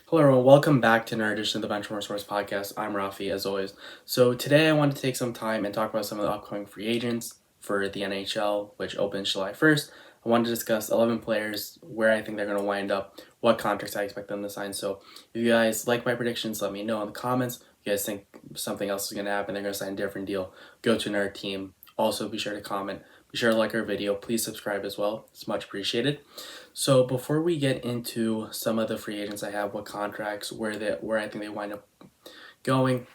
Hello everyone, welcome back to another edition of the Benchmark Sports Podcast. I'm Raffi, as always. So today I wanted to take some time and talk about some of the upcoming free agents for the NHL, which opens July 1st. I wanted to discuss 11 players, where I think they're going to wind up, what contracts I expect them to sign. So if you guys like my predictions, let me know in the comments. If you guys think something else is going to happen, they're going to sign a different deal, go to another team. Also, be sure to comment. Be sure to like our video. Please subscribe as well. It's much appreciated. So before we get into some of the free agents I have, what contracts, where I think they wind up going,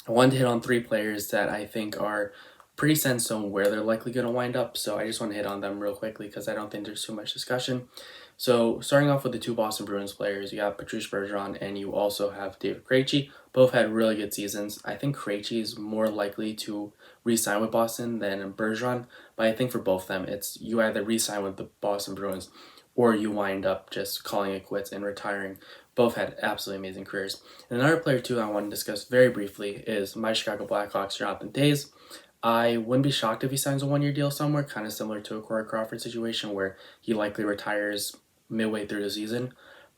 I wanted to hit on three players that I think are pretty set in stone where they're likely going to wind up. So I just want to hit on them real quickly because I don't think there's too much discussion. So starting off with the two Boston Bruins players, you have Patrice Bergeron and you also have David Krejci. Both had really good seasons. I think Krejci is more likely to re-sign with Boston than Bergeron, but I think for both of them, it's you either re-sign with the Boston Bruins or you wind up just calling it quits and retiring. Both had absolutely amazing careers. And another player too I want to discuss very briefly is my Chicago Blackhawks, Jonathan Toews. I wouldn't be shocked if he signs a one-year deal somewhere, kind of similar to a Corey Crawford situation where he likely retires midway through the season.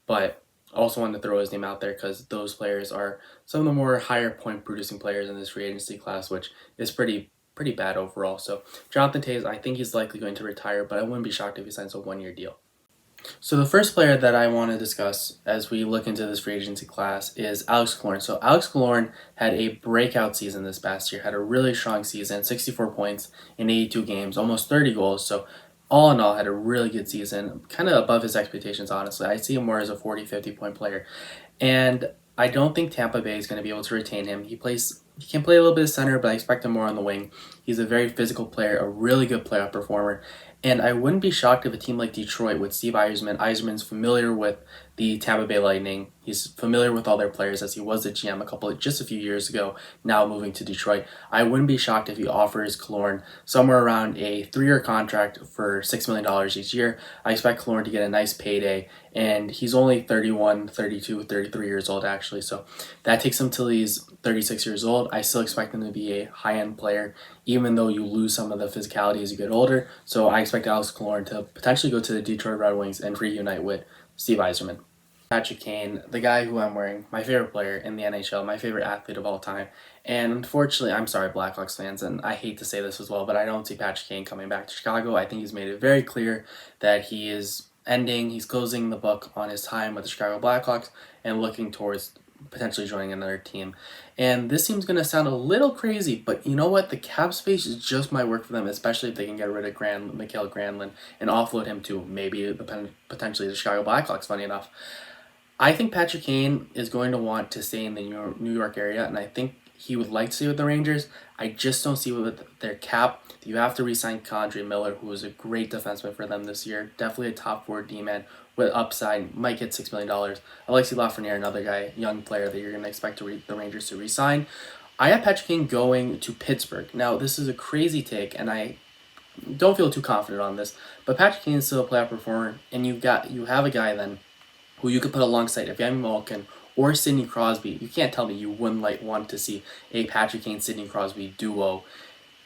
But I also wanted to throw his name out there because those players are some of the more higher point producing players in this free agency class, which is pretty bad overall. So Jonathan Toews, I think he's likely going to retire, but I wouldn't be shocked if he signs a one-year deal. So the first player that I want to discuss as we look into this free agency class is Alex Killorn. So Alex Killorn had a breakout season this past year, had a really strong season, 64 points in 82 games, almost 30 goals. So all in all, had a really good season, kind of above his expectations, honestly. I see him more as a 40, 50 point player. And I don't think Tampa Bay is going to be able to retain him. He can play a little bit of center, but I expect him more on the wing. He's a very physical player, a really good playoff performer. And I wouldn't be shocked if a team like Detroit with Steve Yzerman's familiar with the Tampa Bay Lightning. He's familiar with all their players as he was the GM just a few years ago, now moving to Detroit. I wouldn't be shocked if he offers Killorn somewhere around a 3-year contract for $6 million each year. I expect Killorn to get a nice payday, and he's only 31, 32, 33 years old actually, so that takes him till he's 36 years old. I still expect him to be a high-end player, even though you lose some of the physicality as you get older. So I expect Alex Killorn to potentially go to the Detroit Red Wings and reunite with Steve Yzerman. Patrick Kane, the guy who I'm wearing, my favorite player in the NHL, my favorite athlete of all time. And unfortunately, I'm sorry, Blackhawks fans, and I hate to say this as well, but I don't see Patrick Kane coming back to Chicago. I think he's made it very clear that he's closing the book on his time with the Chicago Blackhawks and looking towards potentially joining another team. And this seems going to sound a little crazy, but you know what? The cap space just might work for them, especially if they can get rid of Mikael Granlund and offload him to maybe potentially the Chicago Blackhawks, funny enough. I think Patrick Kane is going to want to stay in the New York area, and I think he would like to stay with the Rangers. I just don't see with their cap. You have to re-sign Condre Miller, who was a great defenseman for them this year. Definitely a top 4 D-man with upside. Might get $6 million. Alexi Lafreniere, another guy, young player that you're going to expect the Rangers to re-sign. I have Patrick Kane going to Pittsburgh. Now, this is a crazy take, and I don't feel too confident on this, but Patrick Kane is still a playoff performer, and you have a guy then who you could put alongside Evgeny Malkin or Sidney Crosby. You can't tell me you wouldn't want to see a Patrick Kane-Sidney Crosby duo.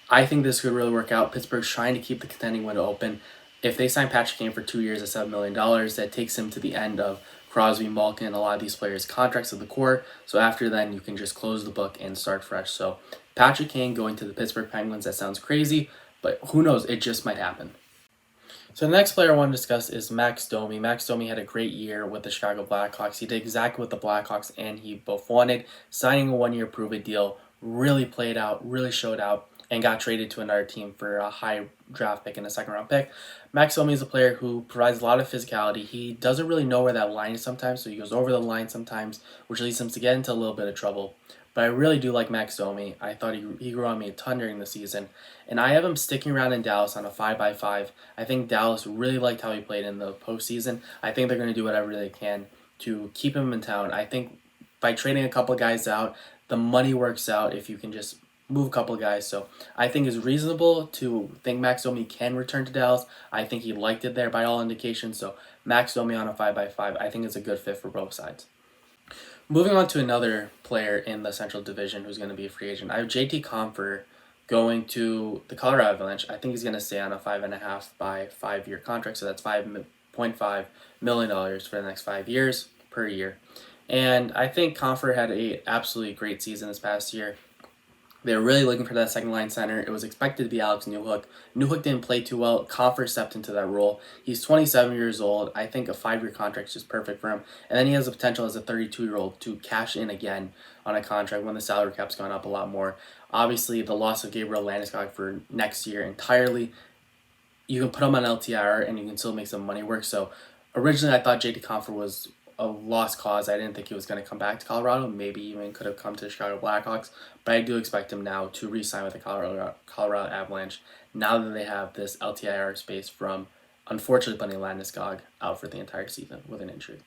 I think this could really work out. Pittsburgh's trying to keep the contending window open. If they sign Patrick Kane for 2 years at $7 million, that takes him to the end of Crosby, Malkin, and a lot of these players' contracts of the core. So after then, you can just close the book and start fresh. So Patrick Kane going to the Pittsburgh Penguins, that sounds crazy, but who knows? It just might happen. So the next player I want to discuss is Max Domi. Max Domi had a great year with the Chicago Blackhawks. He did exactly what the Blackhawks and he both wanted, signing a 1-year prove-it deal, really played out, really showed out, and got traded to another team for a high draft pick and a second-round pick. Max Domi is a player who provides a lot of physicality. He doesn't really know where that line is sometimes, so he goes over the line sometimes, which leads him to get into a little bit of trouble. But I really do like Max Domi. I thought he grew on me a ton during the season. And I have him sticking around in Dallas on a 5x5. I think Dallas really liked how he played in the postseason. I think they're going to do whatever they can to keep him in town. I think by trading a couple guys out, the money works out if you can just move a couple guys. So I think it's reasonable to think Max Domi can return to Dallas. I think he liked it there by all indications. So Max Domi on a 5x5, I think it's a good fit for both sides. Moving on to another player in the Central Division who's going to be a free agent. I have JT Compher going to the Colorado Avalanche. I think he's going to stay on a 5.5 by 5-year contract, so that's $5.5 million for the next 5 years per year. And I think Comfort had a absolutely great season this past year. They were really looking for that second line center. It was expected to be Alex Newhook. Newhook didn't play too well. Comfort stepped into that role. He's 27 years old. I think a 5-year contract is just perfect for him. And then he has the potential as a 32-year-old to cash in again on a contract when the salary cap's gone up a lot more. Obviously, the loss of Gabriel Landeskog for next year entirely, you can put him on LTIR and you can still make some money work. So originally I thought JT Comfort was a lost cause. I didn't think he was going to come back to Colorado. Maybe even could have come to the Chicago Blackhawks. But I do expect him now to re-sign with the Colorado Avalanche now that they have this LTIR space from, unfortunately, putting Landeskog out for the entire season with an injury.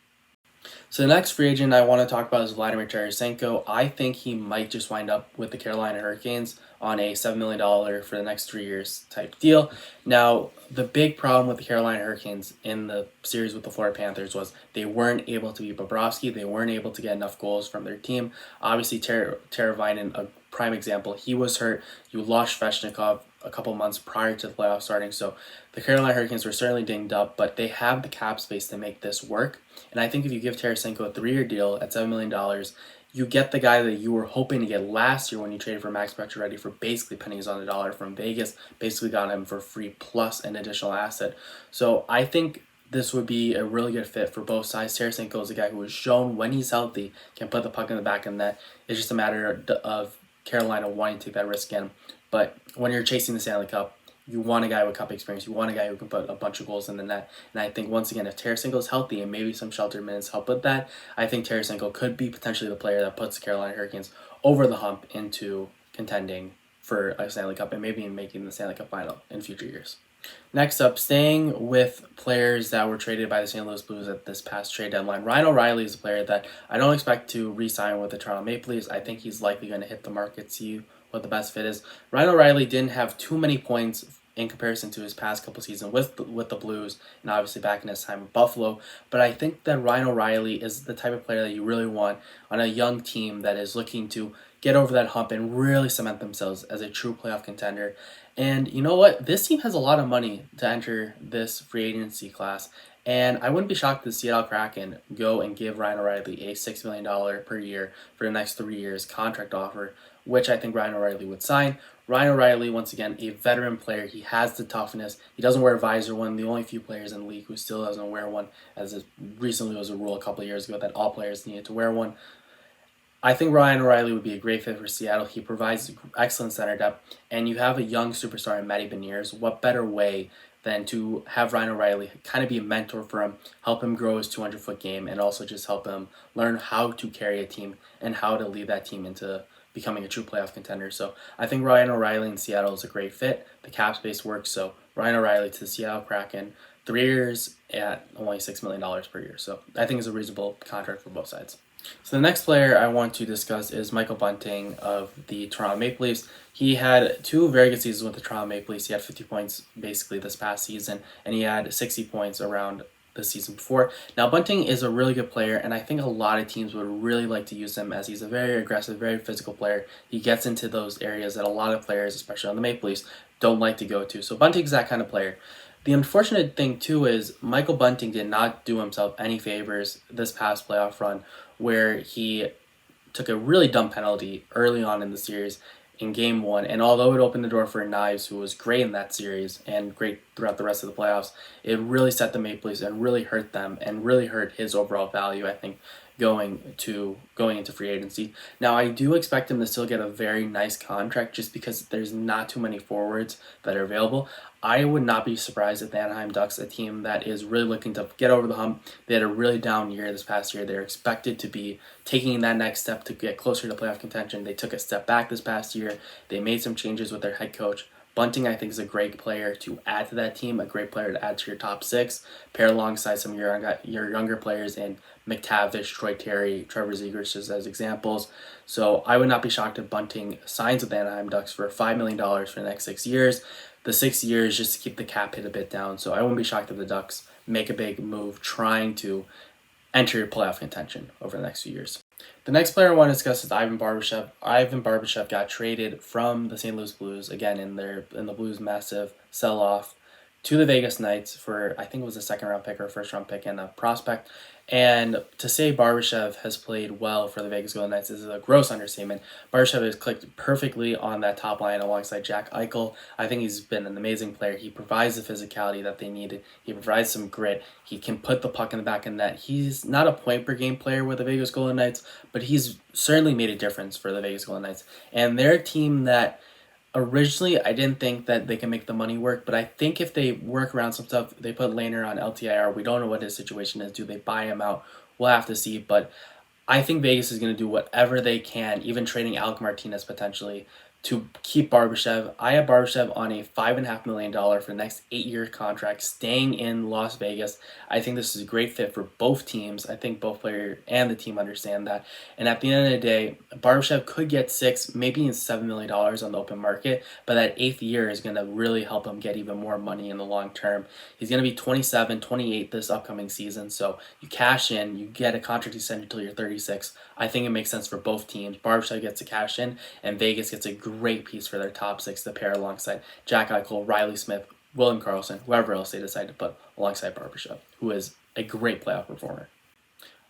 So the next free agent I want to talk about is Vladimir Tarasenko. I think he might just wind up with the Carolina Hurricanes on a $7 million for the next 3 years type deal. Now, the big problem with the Carolina Hurricanes in the series with the Florida Panthers was they weren't able to beat Bobrovsky. They weren't able to get enough goals from their team. Obviously, Teravainen, a prime example, he was hurt. You lost Svechnikov a couple months prior to the playoffs starting, so the Carolina Hurricanes were certainly dinged up, but they have the cap space to make this work. And I think if you give Tarasenko a 3-year deal at $7 million, you get the guy that you were hoping to get last year when you traded for Max Pacioretty for basically pennies on the dollar from Vegas. Basically got him for free plus an additional asset. So I think this would be a really good fit for both sides. Tarasenko is a guy who has shown when he's healthy can put the puck in the back of the net. It's just a matter of Carolina wanting to take that risk again. But when you're chasing the Stanley Cup, you want a guy with cup experience. You want a guy who can put a bunch of goals in the net. And I think, once again, if Tarasenko is healthy and maybe some sheltered minutes help with that, I think Tarasenko could be potentially the player that puts the Carolina Hurricanes over the hump into contending for a Stanley Cup and maybe making the Stanley Cup final in future years. Next up, staying with players that were traded by the St. Louis Blues at this past trade deadline, Ryan O'Reilly is a player that I don't expect to re-sign with the Toronto Maple Leafs. I think he's likely going to hit the market, see what the best fit is. Ryan O'Reilly didn't have too many points in comparison to his past couple seasons with the Blues and obviously back in his time in Buffalo. But I think that Ryan O'Reilly is the type of player that you really want on a young team that is looking to get over that hump and really cement themselves as a true playoff contender. And you know what? This team has a lot of money to enter this free agency class. And I wouldn't be shocked to see Seattle Kraken go and give Ryan O'Reilly a $6 million per year for the next 3 years contract offer, which I think Ryan O'Reilly would sign. Ryan O'Reilly, once again, a veteran player. He has the toughness. He doesn't wear a visor, one of the only few players in the league who still doesn't wear one, as it recently was a rule a couple of years ago that all players needed to wear one. I think Ryan O'Reilly would be a great fit for Seattle. He provides excellent center depth, and you have a young superstar in Matty Beniers. What better way than to have Ryan O'Reilly kind of be a mentor for him, help him grow his 200-foot game, and also just help him learn how to carry a team and how to lead that team into becoming a true playoff contender. So I think Ryan O'Reilly in Seattle is a great fit. The cap space works, so Ryan O'Reilly to the Seattle Kraken, 3 years at only $6 million per year. So I think it's a reasonable contract for both sides. So the next player I want to discuss is Michael Bunting of the Toronto Maple Leafs. He had 2 very good seasons with the Toronto Maple Leafs. He had 50 points basically this past season, and he had 60 points around the season before. Now, Bunting is a really good player, and I think a lot of teams would really like to use him as he's a very aggressive, very physical player. He gets into those areas that a lot of players, especially on the Maple Leafs, don't like to go to. So Bunting's that kind of player. The unfortunate thing, too, is Michael Bunting did not do himself any favors this past playoff run, where he took a really dumb penalty early on in the series in Game 1. And although it opened the door for Knives, who was great in that series and great throughout the rest of the playoffs, it really set the Maple Leafs and really hurt them and really hurt his overall value, I think, going into free agency. Now, I do expect him to still get a very nice contract just because there's not too many forwards that are available. I would not be surprised if the Anaheim Ducks, a team that is really looking to get over the hump, they had a really down year this past year. They're expected to be taking that next step to get closer to playoff contention. They took a step back this past year. They made some changes with their head coach. Bunting, I think, is a great player to add to that team, a great player to add to your top 6, pair alongside some of your younger players in McTavish, Troy Terry, Trevor Zegras just as examples. So I would not be shocked if Bunting signs with the Anaheim Ducks for $5 million for the next 6 years. The 6 years just to keep the cap hit a bit down. So I wouldn't be shocked if the Ducks make a big move trying to enter playoff contention over the next few years. The next player I want to discuss is Ivan Barbashev. Ivan Barbashev got traded from the St. Louis Blues, again in the Blues' massive sell-off, to the Vegas Knights for, I think it was a second-round pick or a first-round pick and a prospect. And to say Barbashev has played well for the Vegas Golden Knights is a gross understatement. Barbashev has clicked perfectly on that top line alongside Jack Eichel. I think he's been an amazing player. He provides the physicality that they needed. He provides some grit. He can put the puck in the back of the net. He's not a point per game player with the Vegas Golden Knights, but he's certainly made a difference for the Vegas Golden Knights. And they're a team that originally I didn't think that they can make the money work, but I think if they work around some stuff, they put Lehner on LTIR. We don't know what his situation is. Do they buy him out? We'll have to see. But I think Vegas is going to do whatever they can, even trading Alec Martinez potentially, to keep Barbashev. I have Barbashev on a $5.5 million for the next 8-year contract, staying in Las Vegas. I think this is a great fit for both teams. I think both player and the team understand that. And at the end of the day, Barbashev could get $6, maybe even $7 million on the open market, but that 8th year is going to really help him get even more money in the long term. He's going to be 27, 28 this upcoming season, so you cash in, you get a contract extension until you're 36. I think it makes sense for both teams. Barbashev gets a cash in, and Vegas gets a great piece for their top six to pair alongside Jack Eichel, Riley Smith, William Karlsson, whoever else they decide to put alongside Barbashev, who is a great playoff performer.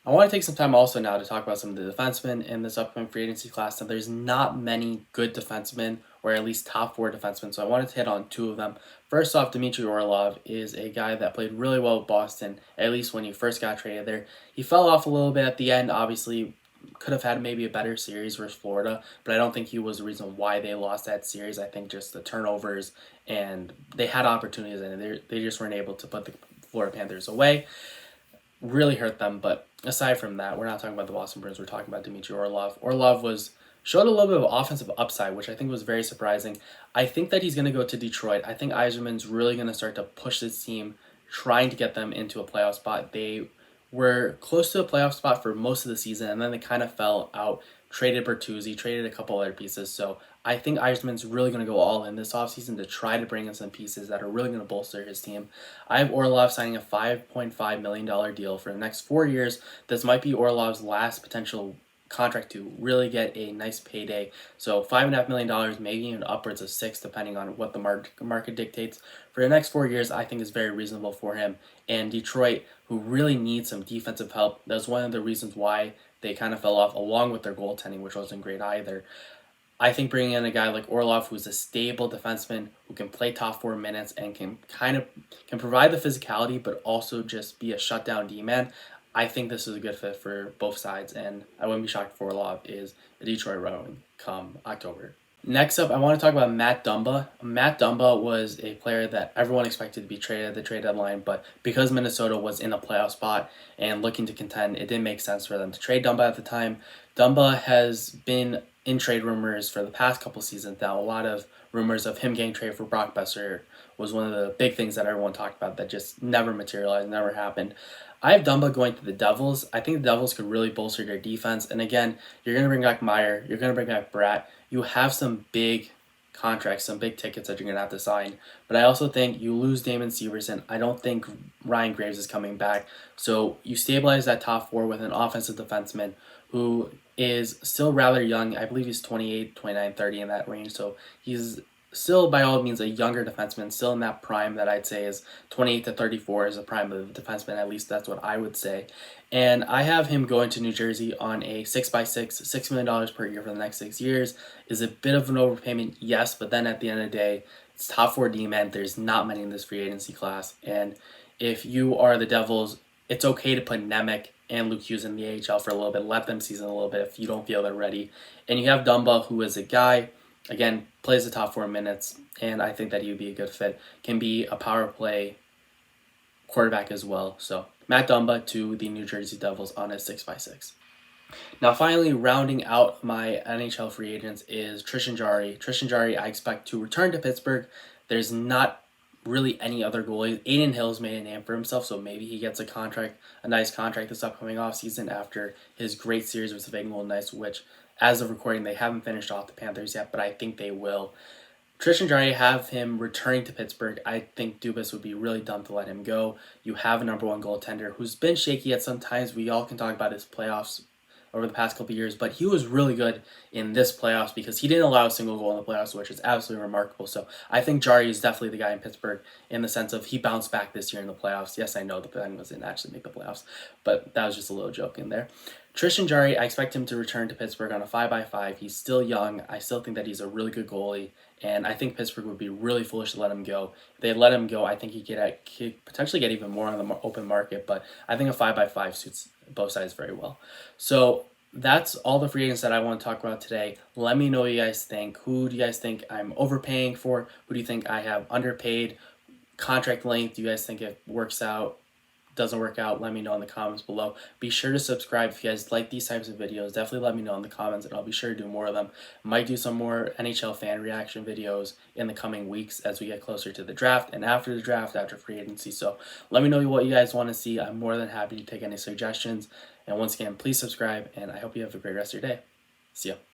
I want to take some time also now to talk about some of the defensemen in this upcoming free agency class. Now, there's not many good defensemen, or at least top 4 defensemen, so I wanted to hit on 2 of them. First off, Dmitry Orlov is a guy that played really well with Boston, at least when he first got traded there. He fell off a little bit at the end, obviously. Could have had maybe a better series versus Florida, but I don't think he was the reason why they lost that series. I think just the turnovers, and they had opportunities and they just weren't able to put the Florida Panthers away. Really hurt them, but aside from that, we're not talking about the Boston Bruins. We're talking about Dmitry Orlov. Orlov showed a little bit of offensive upside, which I think was very surprising. I think that he's going to go to Detroit. I think Yzerman's really going to start to push this team, trying to get them into a playoff spot. They were close to a playoff spot for most of the season, and then they kind of fell out. Traded Bertuzzi, traded a couple other pieces. So I think Yzerman's really going to go all in this offseason to try to bring in some pieces that are really going to bolster his team. I have Orlov signing a $5.5 million deal for the next 4 years. This might be Orlov's last potential contract to really get a nice payday. So $5.5 million, maybe even upwards of 6, depending on what the market dictates. For the next 4 years, I think is very reasonable for him. And Detroit, who really needs some defensive help, that's one of the reasons why they kind of fell off, along with their goaltending, which wasn't great either. I think bringing in a guy like Orlov, who's a stable defenseman who can play top 4 minutes and can provide the physicality, but also just be a shutdown D-man. I think this is a good fit for both sides, and I wouldn't be shocked if Orlov is a Detroit Red Wing come October. Next up, I want to talk about Matt Dumba. Matt Dumba was a player that everyone expected to be traded at the trade deadline, but because Minnesota was in a playoff spot and looking to contend, it didn't make sense for them to trade Dumba at the time. Dumba has been in trade rumors for the past couple seasons now. A lot of rumors of him getting traded for Brock Besser was one of the big things that everyone talked about that just never materialized, never happened. I have Dumba going to the Devils. I think the Devils could really bolster their defense. And again, you're going to bring back Meyer. You're going to bring back Bratt. You have some big contracts, some big tickets that you're going to have to sign. But I also think you lose Damon Severson. I don't think Ryan Graves is coming back. So you stabilize that top 4 with an offensive defenseman who is still rather young. I believe he's 28, 29, 30 in that range. So he's still by all means a younger defenseman, still in that prime that I'd say is 28 to 34 is a prime of the defenseman, at least that's what I would say. And I have him going to New Jersey on a 6x6, $6 million per year for the next 6 years. Is a bit of an overpayment, yes, but then at the end of the day, it's top 4 D-men. There's not many in this free agency class. And if you are the Devils, it's okay to put Nemec and Luke Hughes in the AHL for a little bit. Let them season a little bit if you don't feel they're ready. And you have Dumba, who is a guy, again, plays the top 4 minutes, and I think that he would be a good fit. Can be a power play quarterback as well. So Matt Dumba to the New Jersey Devils on a 6x6. Now, finally, rounding out my NHL free agents is Tristan Jarry. Tristan Jarry, I expect to return to Pittsburgh. There's not really any other goalies. Aiden Hill's made a name for himself, so maybe he gets a nice contract this upcoming offseason after his great series with the Vegas Golden Knights, which, as of recording, they haven't finished off the Panthers yet, but I think they will. Tristan Jarry, have him returning to Pittsburgh. I think Dubas would be really dumb to let him go. You have a number 1 goaltender who's been shaky at some times. We all can talk about his playoffs over the past couple of years, but he was really good in this playoffs because he didn't allow a single goal in the playoffs, which is absolutely remarkable. So I think Jari is definitely the guy in Pittsburgh in the sense of he bounced back this year in the playoffs. Yes, I know the Penguins didn't actually make the playoffs, but that was just a little joke in there. Tristan Jari, I expect him to return to Pittsburgh on a 5x5. He's still young. I still think that he's a really good goalie, and I think Pittsburgh would be really foolish to let him go. If they let him go, I think he could potentially get even more on the open market, but I think a 5x5 suits both sides very well. So that's all the free agents that I want to talk about today. Let me know what you guys think. Who do you guys think I'm overpaying for? Who do you think I have underpaid? Contract length, do you guys think it works out? Doesn't work out? Let me know in the comments below. Be sure to subscribe if you guys like these types of videos. Definitely let me know in the comments, and I'll be sure to do more of them. Might do some more NHL fan reaction videos in the coming weeks as we get closer to the draft and after the draft, after free agency. So let me know what you guys want to see. I'm more than happy to take any suggestions. And once again, please subscribe, and I hope you have a great rest of your day. See ya.